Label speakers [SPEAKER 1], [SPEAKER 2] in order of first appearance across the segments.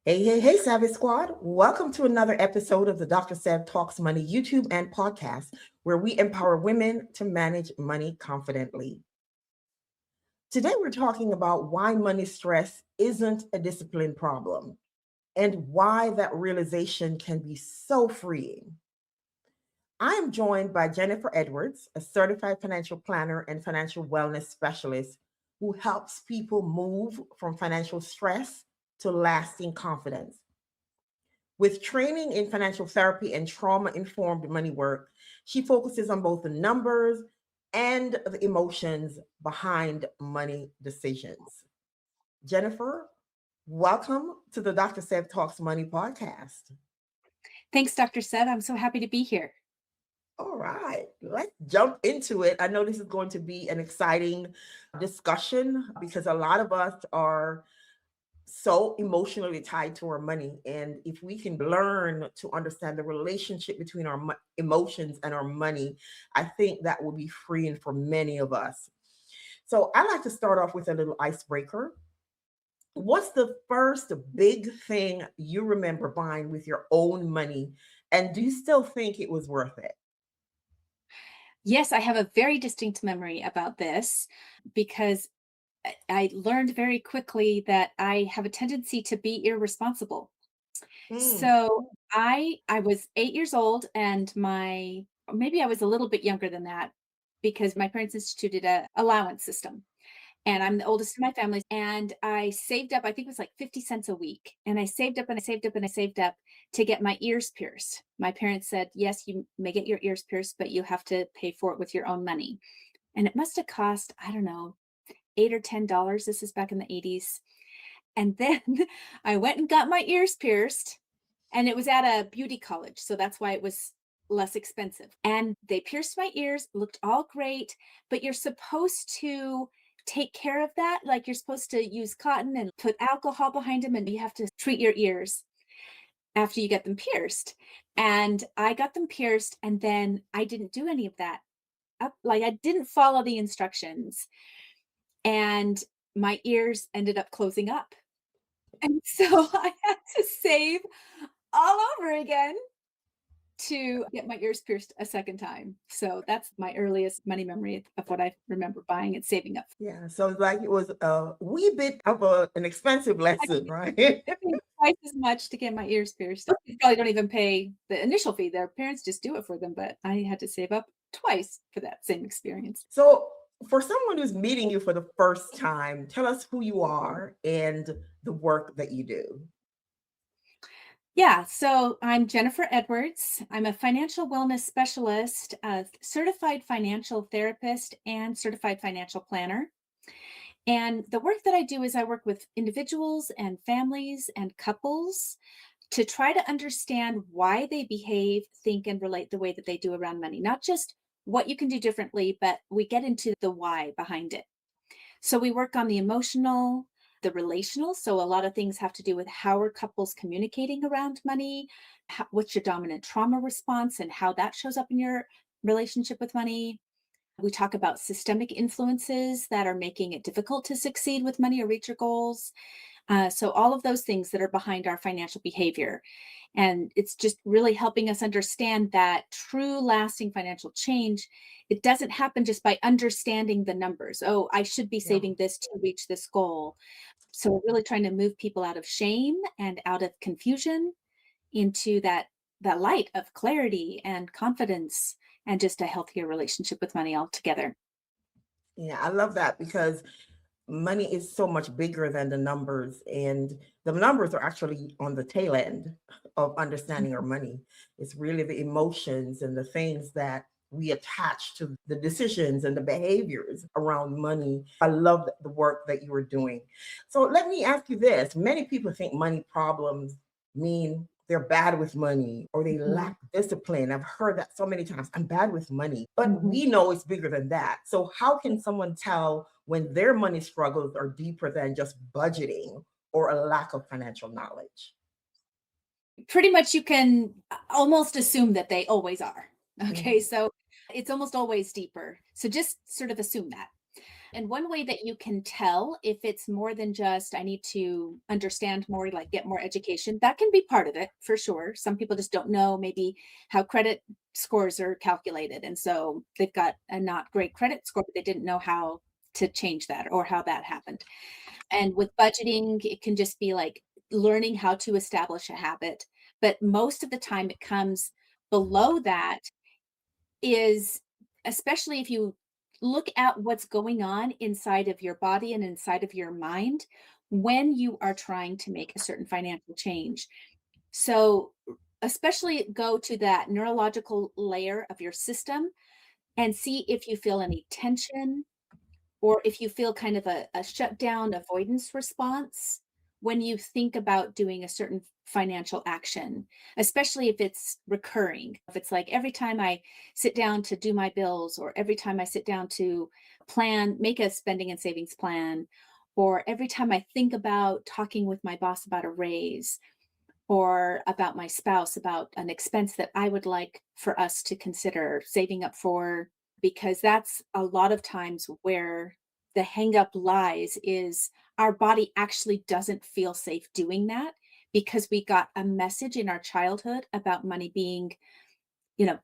[SPEAKER 1] Hey, Savvy Squad. Welcome to another episode of the Dr. Sev Talks Money YouTube and podcast, where we empower women to manage money confidently. Today, we're talking about why money stress isn't a discipline problem and why that realization can be so freeing. I am joined by Jennifer Edwards, a certified financial planner and financial wellness specialist who helps people move from financial stress to lasting confidence. With training in financial therapy and trauma informed money work, she focuses on both the numbers and the emotions behind money decisions. Jennifer, welcome to the Dr. Sev Talks Money podcast.
[SPEAKER 2] Thanks, Dr. Sev. I'm so happy to be here.
[SPEAKER 1] All right, let's jump into it. I know this is going to be an exciting discussion because a lot of us are so emotionally tied to our money. And if we can learn to understand the relationship between our emotions and our money, I think that will be freeing for many of us. So I like to start off with a little icebreaker. What's the first big thing you remember buying with your own money? And do you still think it was worth it?
[SPEAKER 2] Yes, I have a very distinct memory about this because I learned very quickly that I have a tendency to be irresponsible.
[SPEAKER 1] Mm,
[SPEAKER 2] So I was 8 years old and my maybe I was a little bit younger than that because my parents instituted a allowance system. And I'm the oldest in my family, and I saved up, I think it was like 50 cents a week. And I saved up and I saved up and I saved up to get my ears pierced. My parents said, "Yes, you may get your ears pierced, but you have to pay for it with your own money." And it must have cost, I don't know, 8 or $10. This is back in the 80s. And then I went and got my ears pierced, and it was at a beauty college. So that's why it was less expensive. And they pierced my ears, looked all great, but you're supposed to take care of that. Like you're supposed to use cotton and put alcohol behind them, and you have to treat your ears after you get them pierced. And I got them pierced, and then I didn't do any of that. Like I didn't follow the instructions, and my ears ended up closing up. And so I had to save all over again to get my ears pierced a second time. So that's my earliest money memory of what I remember buying and saving up.
[SPEAKER 1] yeah, so it's like it was a wee bit of an expensive
[SPEAKER 2] I
[SPEAKER 1] lesson, right?
[SPEAKER 2] paid twice as much to get my ears pierced. They probably don't even pay the initial fee. Their parents just do it for them, but I had to save up twice for that same experience.
[SPEAKER 1] So, for someone who's meeting you for the first time, tell us who you are and the work that you do.
[SPEAKER 2] Yeah, so I'm Jennifer Edwards. I'm a financial wellness specialist, a certified financial therapist, and certified financial planner. And the work that I do is I work with individuals and families and couples to try to understand why they behave, think, and relate the way that they do around money. Not just what you can do differently, but we get into the why behind it. So we work on the emotional, the relational. So a lot of things have to do with how are couples communicating around money, what's your dominant trauma response, and how that shows up in your relationship with money. We talk about systemic influences that are making it difficult to succeed with money or reach your goals. So, all of those things that are behind our financial behavior. And it's just really helping us understand that true lasting financial change, it doesn't happen just by understanding the numbers. Oh, I should be
[SPEAKER 1] Yeah.
[SPEAKER 2] saving this to reach this goal. So, we're really trying to move people out of shame and out of confusion into that light of clarity and confidence and just a healthier relationship with money altogether.
[SPEAKER 1] Yeah, I love that because money is so much bigger than the numbers, and the numbers are actually on the tail end of understanding our money. It's really the emotions and the things that we attach to the decisions and the behaviors around money. I love the work that you are doing. So let me ask you this. Many people think money problems mean they're bad with money or they
[SPEAKER 2] Mhm,
[SPEAKER 1] lack discipline. I've heard that so many times. I'm bad with money, but
[SPEAKER 2] mhm.
[SPEAKER 1] we know it's bigger than that. So, how can someone tell when their money struggles are deeper than just budgeting or a lack of financial knowledge?
[SPEAKER 2] Pretty much you can almost assume that they always are. Okay,
[SPEAKER 1] Mhm.
[SPEAKER 2] so it's almost always deeper. So just sort of assume that. And one way that you can tell if it's more than just, I need to understand more, like get more education, that can be part of it for sure. Some people just don't know maybe how credit scores are calculated. And so they've got a not great credit score, but they didn't know how to change that or how that happened. And with budgeting, it can just be like learning how to establish a habit. But most of the time, it comes below that is, especially if you look at what's going on inside of your body and inside of your mind when you are trying to make a certain financial change. So, especially go to that neurological layer of your system and see if you feel any tension or if you feel kind of a shutdown avoidance response when you think about doing a certain financial action, especially if it's recurring. If it's like every time I sit down to do my bills, or every time I sit down to plan, make a spending and savings plan, or every time I think about talking with my boss about a raise, or about my spouse about an expense that I would like for us to consider saving up for, because that's a lot of times where the hang up lies is our body actually doesn't feel safe doing that because we got a message in our childhood about money being,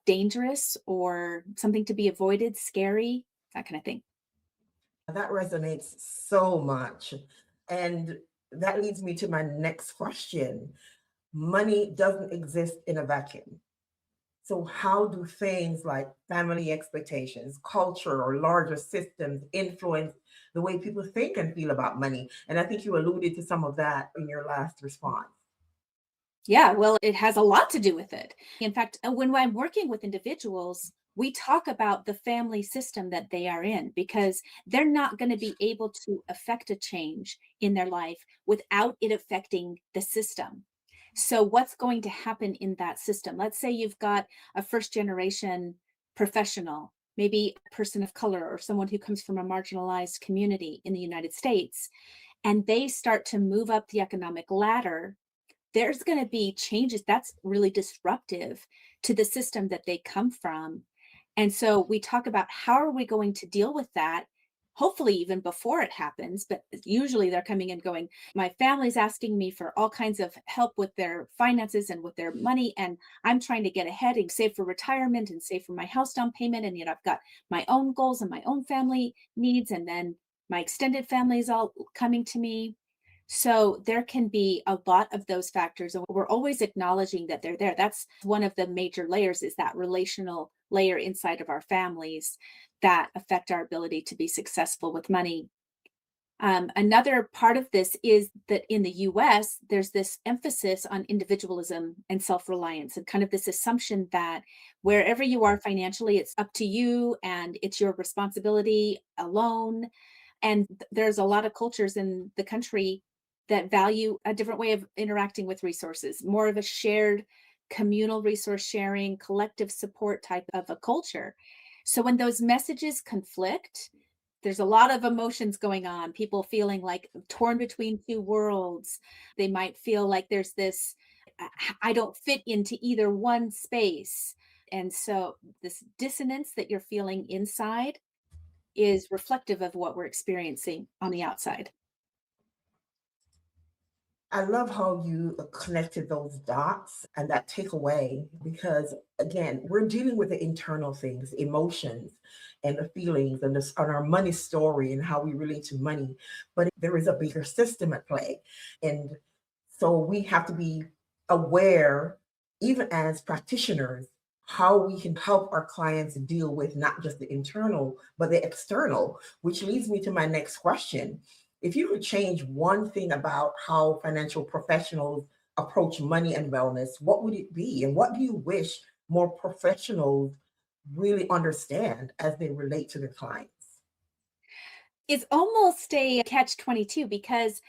[SPEAKER 2] dangerous or something to be avoided, scary, that kind of thing.
[SPEAKER 1] That resonates so much. And that leads me to my next question. Money doesn't exist in a vacuum. So, how do things like family expectations, culture, or larger systems influence the way people think and feel about money? And I think you alluded to some of that in your last response.
[SPEAKER 2] Yeah, well, it has a lot to do with it. In fact, when I'm working with individuals, we talk about the family system that they are in because they're not going to be able to affect a change in their life without it affecting the system. So, what's going to happen in that system? Let's say you've got a first generation professional, maybe a person of color or someone who comes from a marginalized community in the United States, and they start to move up the economic ladder. There's going to be changes that's really disruptive to the system that they come from. And so we talk about how are we going to deal with that, hopefully even before it happens, but usually they're coming and going, my family's asking me for all kinds of help with their finances and with their money, and I'm trying to get ahead and save for retirement and save for my house down payment, and I've got my own goals and my own family needs, and then my extended family is all coming to me. So there can be a lot of those factors, and we're always acknowledging that they're there. That's one of the major layers, is that relational layer inside of our families that affect our ability to be successful with money. Another part of this is that in the US, there's this emphasis on individualism and self reliance, and kind of this assumption that wherever you are financially, it's up to you and it's your responsibility alone. And there's a lot of cultures in the country that value a different way of interacting with resources, more of a shared communal resource sharing, collective support type of a culture. So when those messages conflict, there's a lot of emotions going on, people feeling like torn between two worlds. They might feel like there's this, I don't fit into either one space. And so this dissonance that you're feeling inside is reflective of what we're experiencing on the outside.
[SPEAKER 1] I love how you connected those dots and that takeaway because, again, we're dealing with the internal things, emotions, and the feelings, and this, on our money story and how we relate to money. But there is a bigger system at play. And so we have to be aware, even as practitioners, how we can help our clients deal with not just the internal, but the external, which leads me to my next question. If you could change one thing about how financial professionals approach money and wellness, what would it be? And what do you wish more professionals really understand as they relate to their clients?
[SPEAKER 2] It's almost a catch 22 because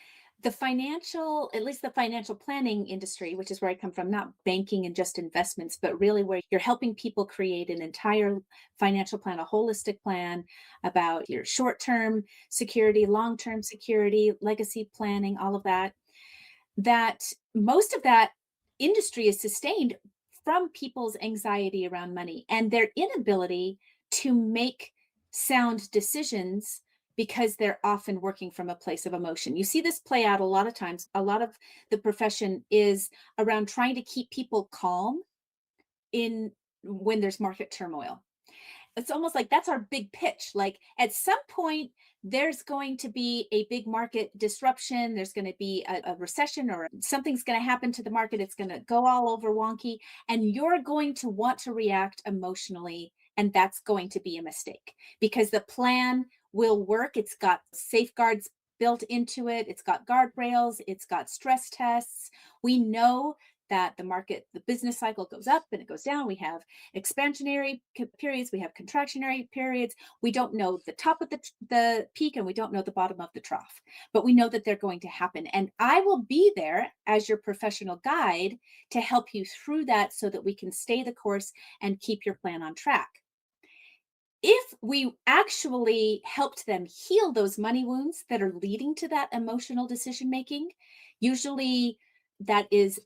[SPEAKER 2] at least the financial planning industry, which is where I come from, not banking and just investments, but really where you're helping people create an entire financial plan, a holistic plan about your short term security, long term security, legacy planning, all of that, that most of that industry is sustained from people's anxiety around money and their inability to make sound decisions because they're often working from a place of emotion. You see this play out a lot of times. A lot of the profession is around trying to keep people calm in when there's market turmoil. It's almost like that's our big pitch. Like at some point, there's going to be a big market disruption. There's going to be a recession or something's going to happen to the market. It's going to go all over wonky. And you're going to want to react emotionally. And that's going to be a mistake because the plan will work. It's got safeguards built into it, it's got guardrails, it's got stress tests. We know that the market, the business cycle goes up and it goes down. We have expansionary periods, we have contractionary periods. We don't know the top of the peak and we don't know the bottom of the trough, but we know that they're going to happen. And I will be there as your professional guide to help you through that so that we can stay the course and keep your plan on track. If we actually helped them heal those money wounds that are leading to that emotional decision making, usually that is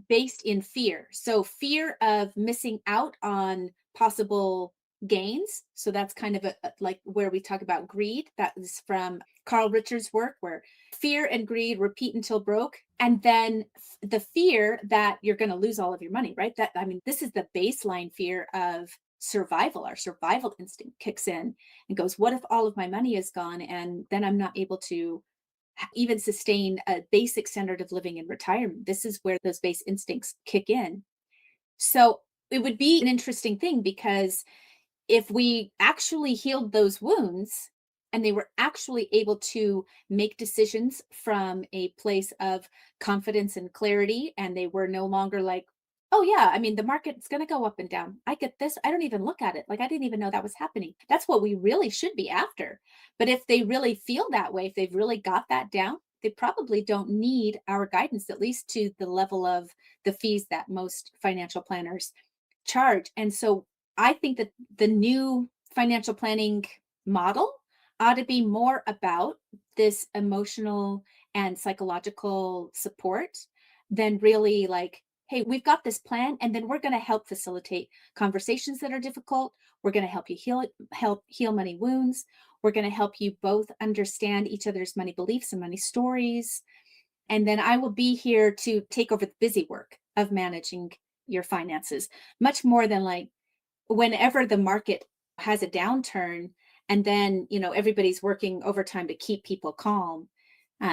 [SPEAKER 2] based in fear. So fear of missing out on possible gains. So that's kind of like where we talk about greed. That is from Carl Richards' work, where fear and greed repeat until broke. And then the fear that you're going to lose all of your money, right? That, I mean, this is the baseline fear of survival. Our survival instinct kicks in and goes, what if all of my money is gone and then I'm not able to even sustain a basic standard of living in retirement? This is where those base instincts kick in. So it would be an interesting thing because if we actually healed those wounds and they were actually able to make decisions from a place of confidence and clarity, and they were no longer like, oh, yeah, I mean, the market's going to go up and down. I get this. I don't even look at it. Like, I didn't even know that was happening. That's what we really should be after. But if they really feel that way, if they've really got that down, they probably don't need our guidance, at least to the level of the fees that most financial planners charge. And so I think that the new financial planning model ought to be more about this emotional and psychological support than really like, hey, we've got this plan and then we're going to help facilitate conversations that are difficult. We're going to help you help heal money wounds. We're going to help you both understand each other's money beliefs and money stories. And then I will be here to take over the busy work of managing your finances, much more than like whenever the market has a downturn and then, everybody's working overtime to keep people calm.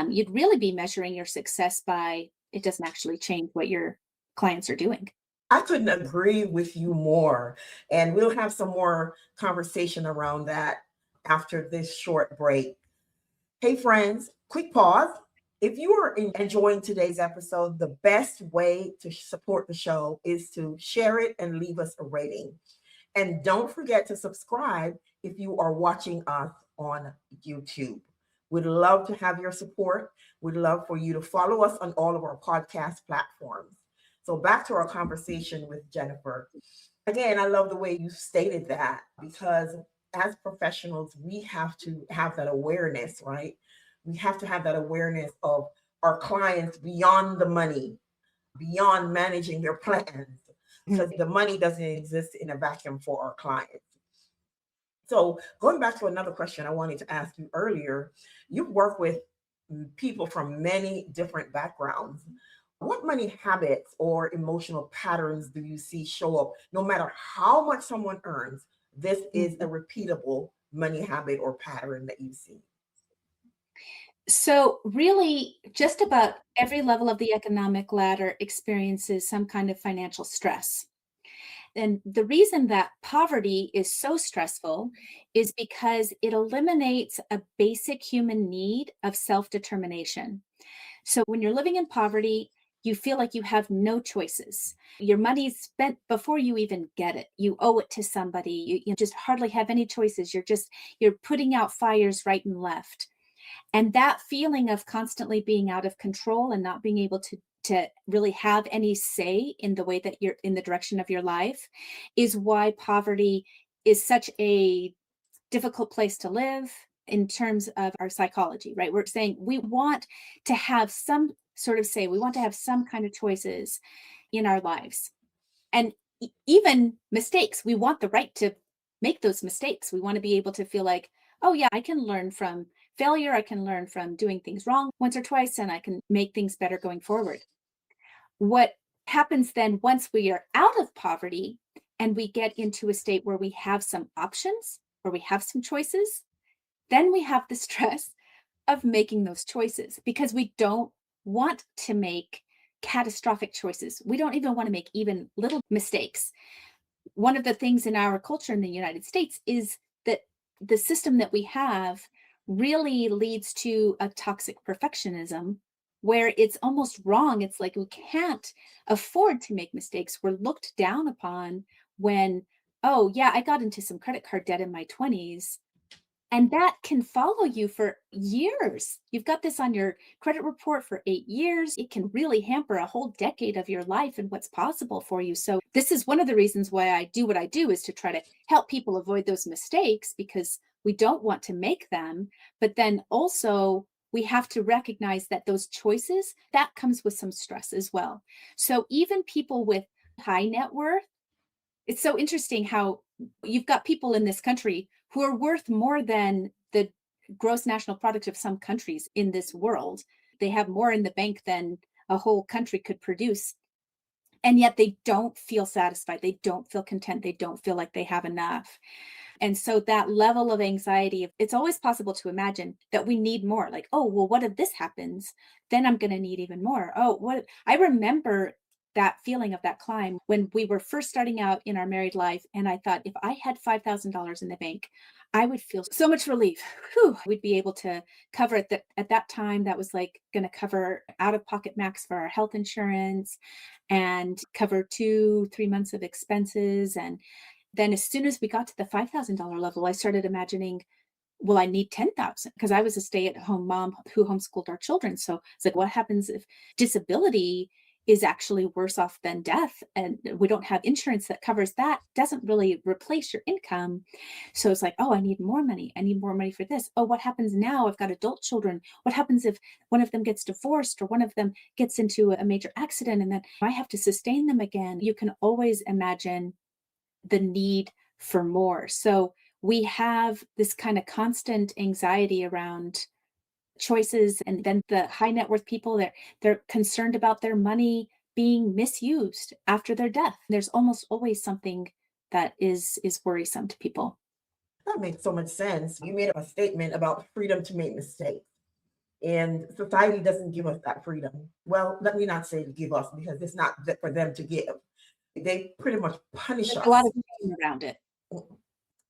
[SPEAKER 2] You'd really be measuring your success by it doesn't actually change what your clients are doing.
[SPEAKER 1] I couldn't agree with you more. And we'll have some more conversation around that after this short break. Hey, friends, quick pause. If you are enjoying today's episode, the best way to support the show is to share it and leave us a rating. And don't forget to subscribe if you are watching us on YouTube. We'd love to have your support. We'd love for you to follow us on all of our podcast platforms. So, back to our conversation with Jennifer. Again, I love the way you stated that because as professionals, we have to have that awareness, right? We have to have that awareness of our clients beyond the money, beyond managing their plans, because the money doesn't exist in a vacuum for our clients. So, going back to another question I wanted to ask you earlier, you work with people from many different backgrounds. What money habits or emotional patterns do you see show up no matter how much someone earns? This is a
[SPEAKER 2] Mhm.
[SPEAKER 1] repeatable money habit or pattern that you see.
[SPEAKER 2] So, really, just about every level of the economic ladder experiences some kind of financial stress. And the reason that poverty is so stressful is because it eliminates a basic human need of self determination. So when you're living in poverty, you feel like you have no choices. Your money's spent before you even get it. You owe it to somebody. You just hardly have any choices. You're putting out fires right and left. And that feeling of constantly being out of control and not being able to really have any say in the way that you're in the direction of your life is why poverty is such a difficult place to live in terms of our psychology, right? We're saying we want to have some sort of say, we want to have some kind of choices in our lives. And even mistakes, we want the right to make those mistakes. We want to be able to feel like, oh, yeah, I can learn from failure. I can learn from doing things wrong once or twice, and I can make things better going forward. What happens then once we are out of poverty and we get into a state where we have some options, where we have some choices, then we have the stress of making those choices because we don't want to make catastrophic choices. We don't even want to make even little mistakes. One of the things in our culture in the United States is that the system that we have really leads to a toxic perfectionism where it's almost wrong. It's like we can't afford to make mistakes. We're looked down upon when, oh, yeah, I got into some credit card debt in my 20s, and that can follow you for years. You've got this on your credit report for 8 years. It can really hamper a whole decade of your life and what's possible for you. So this is one of the reasons why I do what I do, is to try to help people avoid those mistakes, because we don't want to make them. But then also we have to recognize that those choices, that comes with some stress as well. So even people with high net worth, it's so interesting how you've got people in this country who are worth more than the gross national product of some countries in this world. They have more in the bank than a whole country could produce. And yet they don't feel satisfied. They don't feel content. They don't feel like they have enough. And so that level of anxiety, it's always possible to imagine that we need more. Like, oh, well, what if this happens? Then I'm going to need even more. Oh, what I remember that feeling of that climb when we were first starting out in our married life. And I thought, if I had $5,000 in the bank, I would feel so much relief. Whew, we'd be able to cover it. That at that time, that was like going to cover out of pocket max for our health insurance and cover 2, 3 months of expenses. And then as soon as we got to the $5,000 level, I started imagining, well, I need 10,000 because I was a stay-at-home mom who homeschooled our children. So it's like, what happens if disability is actually worse off than death and we don't have insurance that covers that? Doesn't really replace your income. So it's like, oh, I need more money. I need more money for this. Oh, what happens now? I've got adult children. What happens if one of them gets divorced or one of them gets into a major accident and then I have to sustain them again? You can always imagine the need for more. So we have this kind of constant anxiety around choices. And then the high net worth people, they're concerned about their money being misused after their death. There's almost always something that is worrisome to people.
[SPEAKER 1] That makes so much sense. You made a statement about freedom to make mistakes, and society doesn't give us that freedom. Well, let me not say to give us because it's not for them to give. They pretty much punish
[SPEAKER 2] There's a lot
[SPEAKER 1] us.
[SPEAKER 2] of shame around it.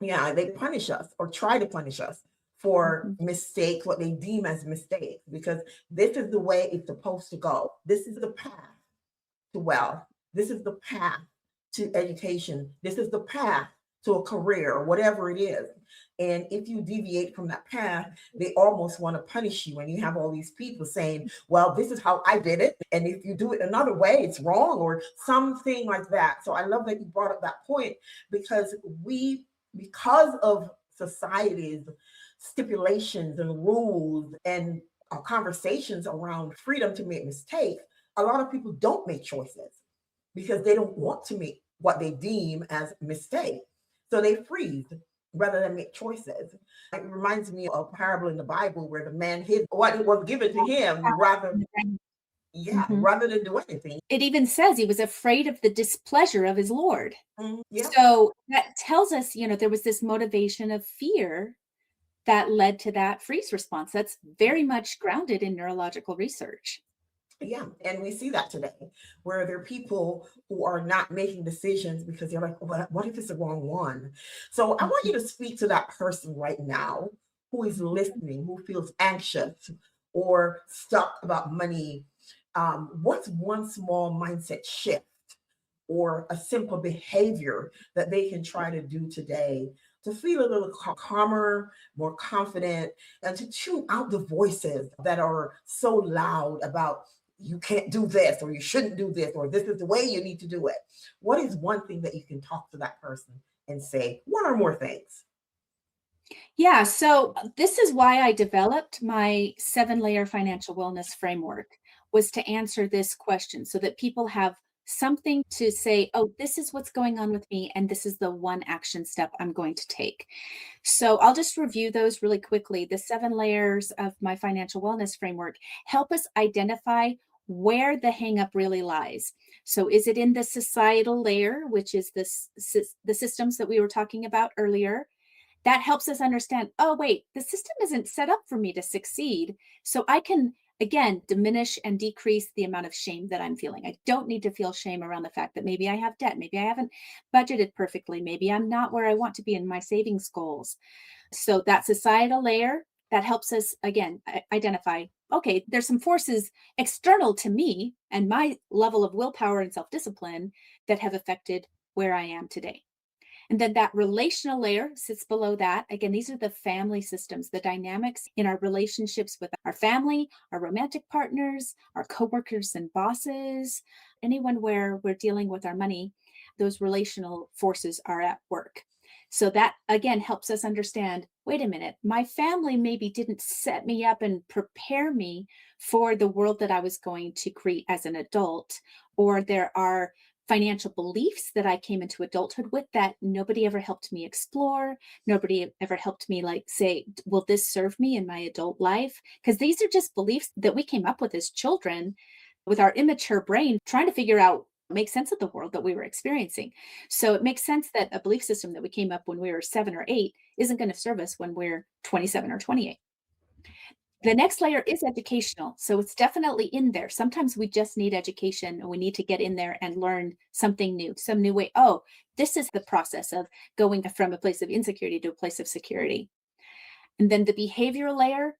[SPEAKER 1] Yeah, they punish us or try to punish us for
[SPEAKER 2] Mhm.
[SPEAKER 1] mistakes, what they deem as mistakes, because this is the way it's supposed to go. This is the path to wealth. This is the path to education. This is the path to a career or whatever it is. And if you deviate from that path, they almost want to punish you. And you have all these people saying, well, this is how I did it. And if you do it another way, it's wrong or something like that. So I love that you brought up that point because because of society's stipulations and rules and our conversations around freedom to make mistakes, a lot of people don't make choices because they don't want to make what they deem as mistakes. So they freeze rather than make choices. It reminds me of a parable in the Bible where the man hid what was given to him
[SPEAKER 2] Mhm.
[SPEAKER 1] rather than do anything.
[SPEAKER 2] It even says he was afraid of the displeasure of his Lord.
[SPEAKER 1] Yeah,
[SPEAKER 2] So that tells us, there was this motivation of fear that led to that freeze response. That's very much grounded in neurological research.
[SPEAKER 1] yeah. And we see that today where there are people who are not making decisions because they're like, what if it's the wrong one? So I want you
[SPEAKER 2] Mhm.
[SPEAKER 1] to speak to that person right now who is listening, who feels anxious or stuck about money. What's one small mindset shift or a simple behavior that they can try to do today to feel a little calmer, more confident, and to tune out the voices that are so loud about you can't do this or you shouldn't do this or this is the way you need to do it. What is one thing that you can talk to that person and say, one or more things?
[SPEAKER 2] Yeah, so this is why I developed my 7-layer financial wellness framework, was to answer this question so that people have something to say, oh, this is what's going on with me, and this is the one action step I'm going to take. So I'll just review those really quickly. The 7 layers of my financial wellness framework help us identify where the hangup really lies. So is it in the societal layer, which is the systems that we were talking about earlier? That helps us understand, oh, wait, the system isn't set up for me to succeed. So I can, again, diminish and decrease the amount of shame that I'm feeling. I don't need to feel shame around the fact that maybe I have debt. Maybe I haven't budgeted perfectly. Maybe I'm not where I want to be in my savings goals. So that societal layer, that helps us, again, identify, okay, there's some forces external to me and my level of willpower and self discipline that have affected where I am today. And then that relational layer sits below that. Again, these are the family systems, the dynamics in our relationships with our family, our romantic partners, our coworkers and bosses, anyone where we're dealing with our money, those relational forces are at work. So that again helps us understand, wait a minute, my family maybe didn't set me up and prepare me for the world that I was going to create as an adult, or there are financial beliefs that I came into adulthood with that nobody ever helped me explore. Nobody ever helped me, like, say, will this serve me in my adult life? Because these are just beliefs that we came up with as children with our immature brain trying to figure out, make sense of the world that we were experiencing. So it makes sense that a belief system that we came up when we were 7 or 8 isn't going to serve us when we're 27 or 28. The next layer is educational. So it's definitely in there. Sometimes we just need education and we need to get in there and learn something new, some new way. Oh, this is the process of going from a place of insecurity to a place of security. And then the behavioral layer,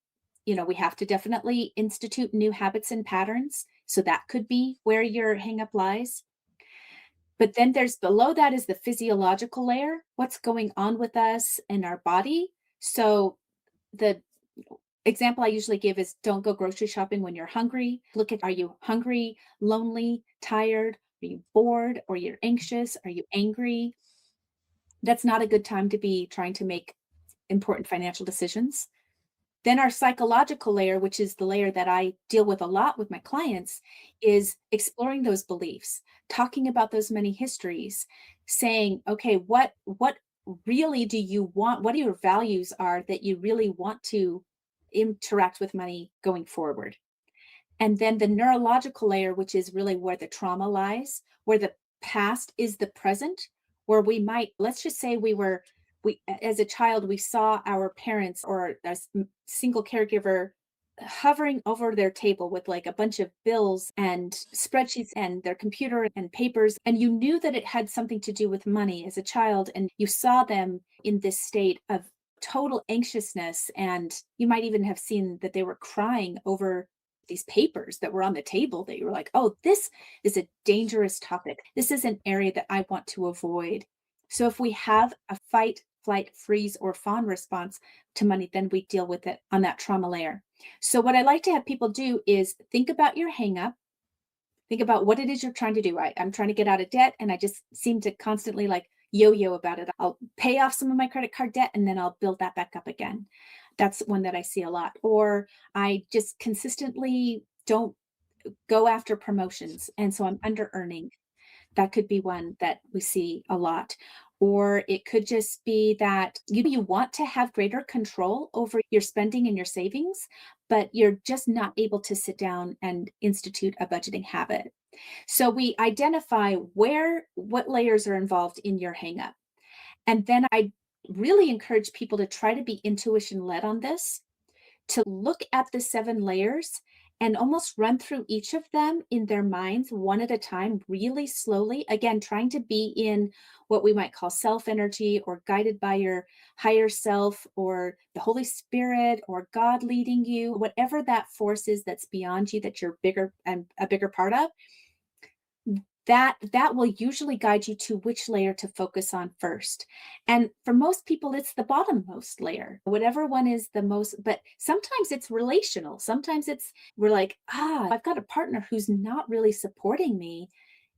[SPEAKER 2] we have to definitely institute new habits and patterns. So that could be where your hang up lies. But then there's below that is the physiological layer, what's going on with us and our body. So the example I usually give is don't go grocery shopping when you're hungry. Look at, are you hungry, lonely, tired? Are you bored or you're anxious? Are you angry? That's not a good time to be trying to make important financial decisions. Then our psychological layer, which is the layer that I deal with a lot with my clients, is exploring those beliefs, talking about those many histories, saying, okay, what really do you want? What are your values are that you really want to interact with money going forward? And then the neurological layer, which is really where the trauma lies, where the past is the present, where we might, let's just say as a child, we saw our parents or single caregiver hovering over their table with like a bunch of bills and spreadsheets and their computer and papers. And you knew that it had something to do with money as a child. And you saw them in this state of total anxiousness. And you might even have seen that they were crying over these papers that were on the table that you were like, oh, this is a dangerous topic. This is an area that I want to avoid. So if we have a fight, flight, freeze, or fawn response to money, then we deal with it on that trauma layer. So what I like to have people do is think about your hang up. Think about what it is you're trying to do. I'm trying to get out of debt and I just seem to constantly like yo-yo about it. I'll pay off some of my credit card debt and then I'll build that back up again. That's one that I see a lot. Or I just consistently don't go after promotions. And so I'm under earning. That could be one that we see a lot. Or it could just be that you want to have greater control over your spending and your savings, but you're just not able to sit down and institute a budgeting habit. So we identify what layers are involved in your hang up. And then I really encourage people to try to be intuition led on this, to look at the 7 layers and almost run through each of them in their minds one at a time, really slowly. Again, trying to be in what we might call self energy or guided by your higher self or the Holy Spirit or God leading you, whatever that force is that's beyond you that you're bigger and a bigger part of. That will usually guide you to which layer to focus on first. And for most people, it's the bottommost layer, whatever one is the most, but sometimes it's relational. Sometimes we're like, I've got a partner who's not really supporting me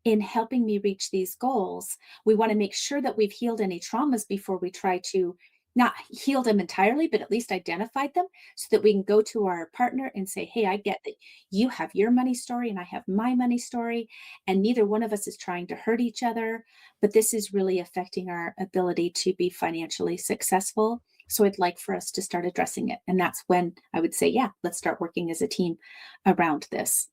[SPEAKER 2] in helping me reach these goals. We want to make sure that we've healed any traumas before we try to not healed them entirely, but at least identified them so that we can go to our partner and say, hey, I get that you have your money story and I have my money story, and neither one of us is trying to hurt each other, but this is really affecting our ability to be financially successful. So I'd like for us to start addressing it. And that's when I would say, yeah, let's start working as a team around this.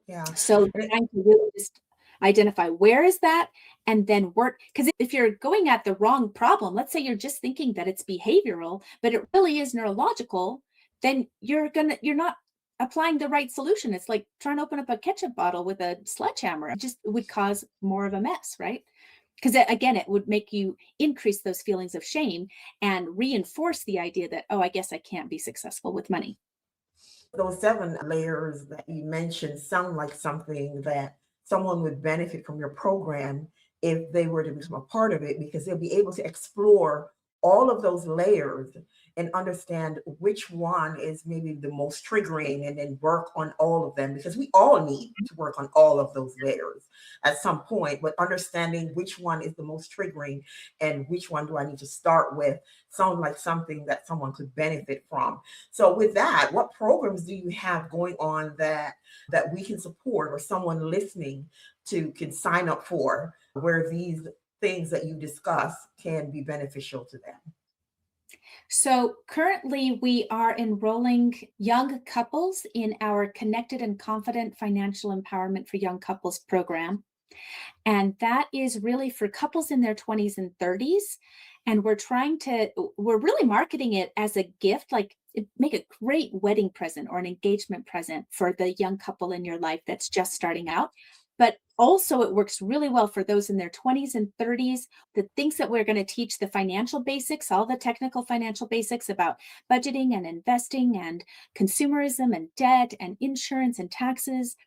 [SPEAKER 1] Yeah.
[SPEAKER 2] So
[SPEAKER 1] And
[SPEAKER 2] trying to really just identify where is that and then work. Because if you're going at the wrong problem, let's say you're just thinking that it's behavioral, but it really is neurological, then you're not applying the right solution. It's like trying to open up a ketchup bottle with a sledgehammer. It just would cause more of a mess, right? Because again, it would make you increase those feelings of shame and reinforce the idea that, oh, I guess I can't be successful with money.
[SPEAKER 1] those 7 layers that you mentioned sound like something that someone would benefit from your program if they were to become a part of it, because they'll be able to explore all of those layers and understand which one is maybe the most triggering, and then work on all of them, because we all need to work on all of those layers at some point. But understanding which one is the most triggering and which one do I need to start with sound like something that someone could benefit from. So with that, what programs do you have going on that we can support, or someone listening to can sign up for, where these things that you discuss can be beneficial to them?
[SPEAKER 2] So currently, we are enrolling young couples in our Connected and Confident Financial Empowerment for Young Couples program. And that is really for couples in their 20s and 30s. And we're really marketing it as a gift, like make a great wedding present or an engagement present for the young couple in your life that's just starting out. But also, it works really well for those in their 20s and 30s. The things that we're going to teach, the financial basics, all the technical financial basics about budgeting and investing and consumerism and debt and insurance and taxes,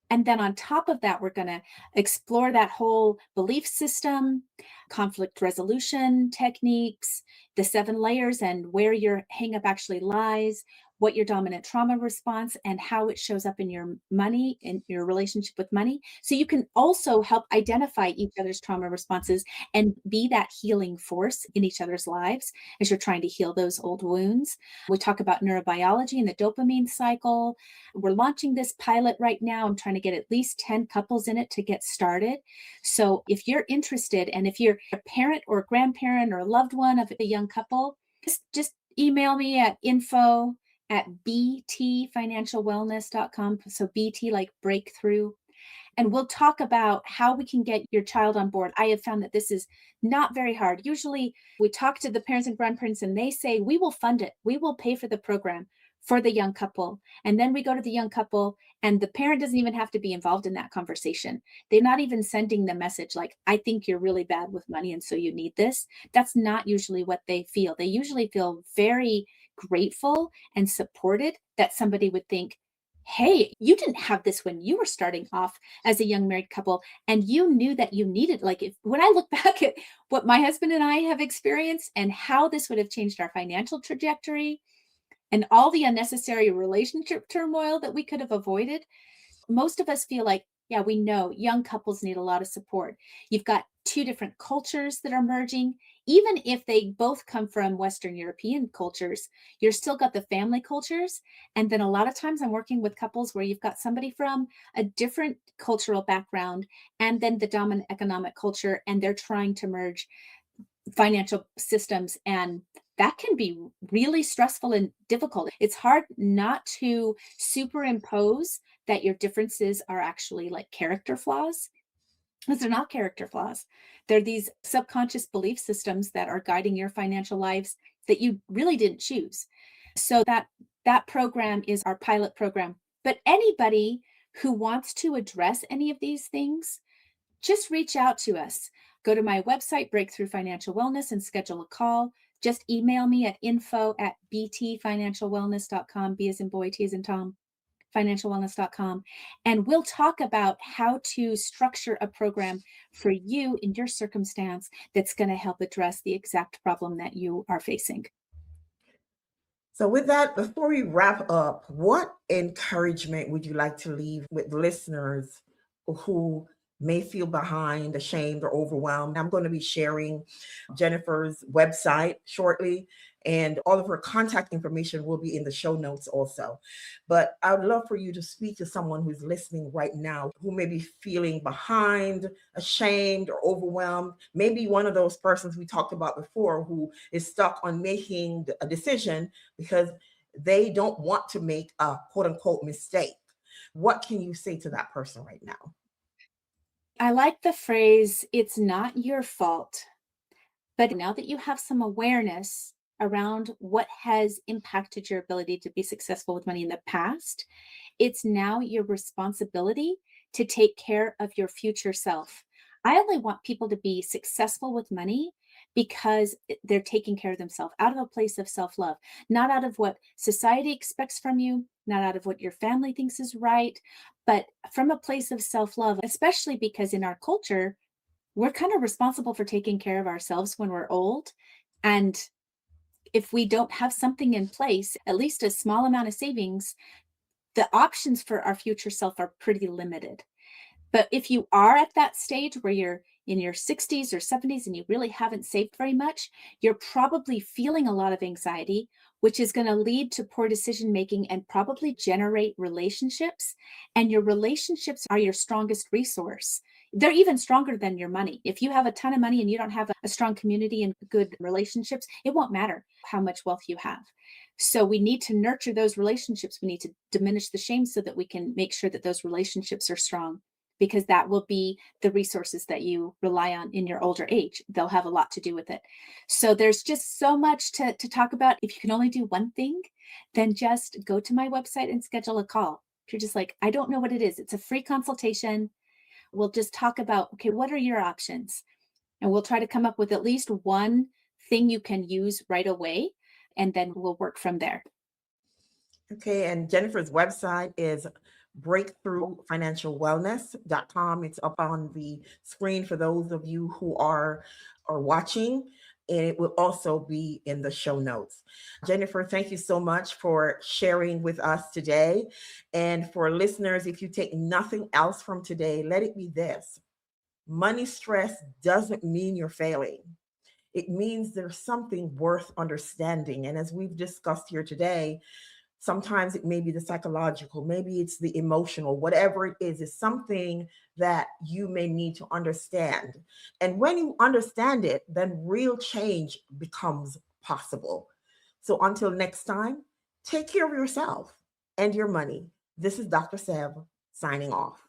[SPEAKER 2] and then on top of that, we're going to explore that whole belief system, conflict resolution techniques, the 7 layers, and where your hangup actually lies, what your dominant trauma response and how it shows up in your money, in your relationship with money. So you can also help identify each other's trauma responses and be that healing force in each other's lives as you're trying to heal those old wounds. We talk about neurobiology and the dopamine cycle. We're launching this pilot right now. I'm trying to get at least 10 couples in it to get started. So if you're interested, and if you're a parent or a grandparent or a loved one of a young couple, just email me at info@btfinancialwellness.com. So BT like breakthrough. And we'll talk about how we can get your child on board. I have found that this is not very hard. Usually we talk to the parents and grandparents and they say, we will fund it. We will pay for the program for the young couple. And then we go to the young couple and the parent doesn't even have to be involved in that conversation. They're not even sending the message like, I think you're really bad with money and so you need this. That's not usually what they feel. They usually feel very grateful and supported that somebody would think, hey, you didn't have this when you were starting off as a young married couple, and you knew that you needed, like, if when I look back at what my husband and I have experienced and how this would have changed our financial trajectory and all the unnecessary relationship turmoil that we could have avoided, most of us feel like, yeah, we know young couples need a lot of support. You've got 2 different cultures that are merging. Even if they both come from Western European cultures, you're still got the family cultures. And then a lot of times I'm working with couples where you've got somebody from a different cultural background and then the dominant economic culture, and they're trying to merge financial systems, and that can be really stressful and difficult. It's hard not to superimpose that your differences are actually like character flaws, because they're not character flaws. They're these subconscious belief systems that are guiding your financial lives that you really didn't choose. So that program is our pilot program. But anybody who wants to address any of these things, just reach out to us. Go to my website, Breakthrough Financial Wellness, and schedule a call. Just email me at info@btfinancialwellness.com, B as in boy, T as in Tom, financialwellness.com. And we'll talk about how to structure a program for you in your circumstance that's going to help address the exact problem that you are facing.
[SPEAKER 1] So, with that, before we wrap up, what encouragement would you like to leave with listeners who may feel behind, ashamed, or overwhelmed. I'm going to be sharing Jennifer's website shortly, and all of her contact information will be in the show notes also. But I would love for you to speak to someone who's listening right now who may be feeling behind, ashamed, or overwhelmed. Maybe one of those persons we talked about before who is stuck on making a decision because they don't want to make a quote unquote mistake. What can you say to that person right now?
[SPEAKER 2] I like the phrase, it's not your fault. But now that you have some awareness around what has impacted your ability to be successful with money in the past, it's now your responsibility to take care of your future self. I only want people to be successful with money because they're taking care of themselves out of a place of self love, not out of what society expects from you, not out of what your family thinks is right, but from a place of self love, especially because in our culture, we're kind of responsible for taking care of ourselves when we're old. And if we don't have something in place, at least a small amount of savings, the options for our future self are pretty limited. But if you are at that stage where you're in your 60s or 70s and you really haven't saved very much, you're probably feeling a lot of anxiety, which is going to lead to poor decision making and probably generate relationships. And your relationships are your strongest resource. They're even stronger than your money. If you have a ton of money and you don't have a strong community and good relationships, it won't matter how much wealth you have. So we need to nurture those relationships. We need to diminish the shame so that we can make sure that those relationships are strong, because that will be the resources that you rely on in your older age. They'll have a lot to do with it. So there's just so much to talk about. If you can only do one thing, then just go to my website and schedule a call. If you're just like, I don't know what it is, it's a free consultation. We'll just talk about, okay, what are your options? And we'll try to come up with at least one thing you can use right away. And then we'll work from there.
[SPEAKER 1] Okay, and Jennifer's website is breakthroughfinancialwellness.com. It's up on the screen for those of you who are watching, and it will also be in the show notes. Jennifer, thank you so much for sharing with us today. And for listeners, if you take nothing else from today, let it be this: money stress doesn't mean you're failing. It means there's something worth understanding. And as we've discussed here today, sometimes it may be the psychological, maybe it's the emotional, whatever it is something that you may need to understand. And when you understand it, then real change becomes possible. So until next time, take care of yourself and your money. This is Dr. Sev signing off.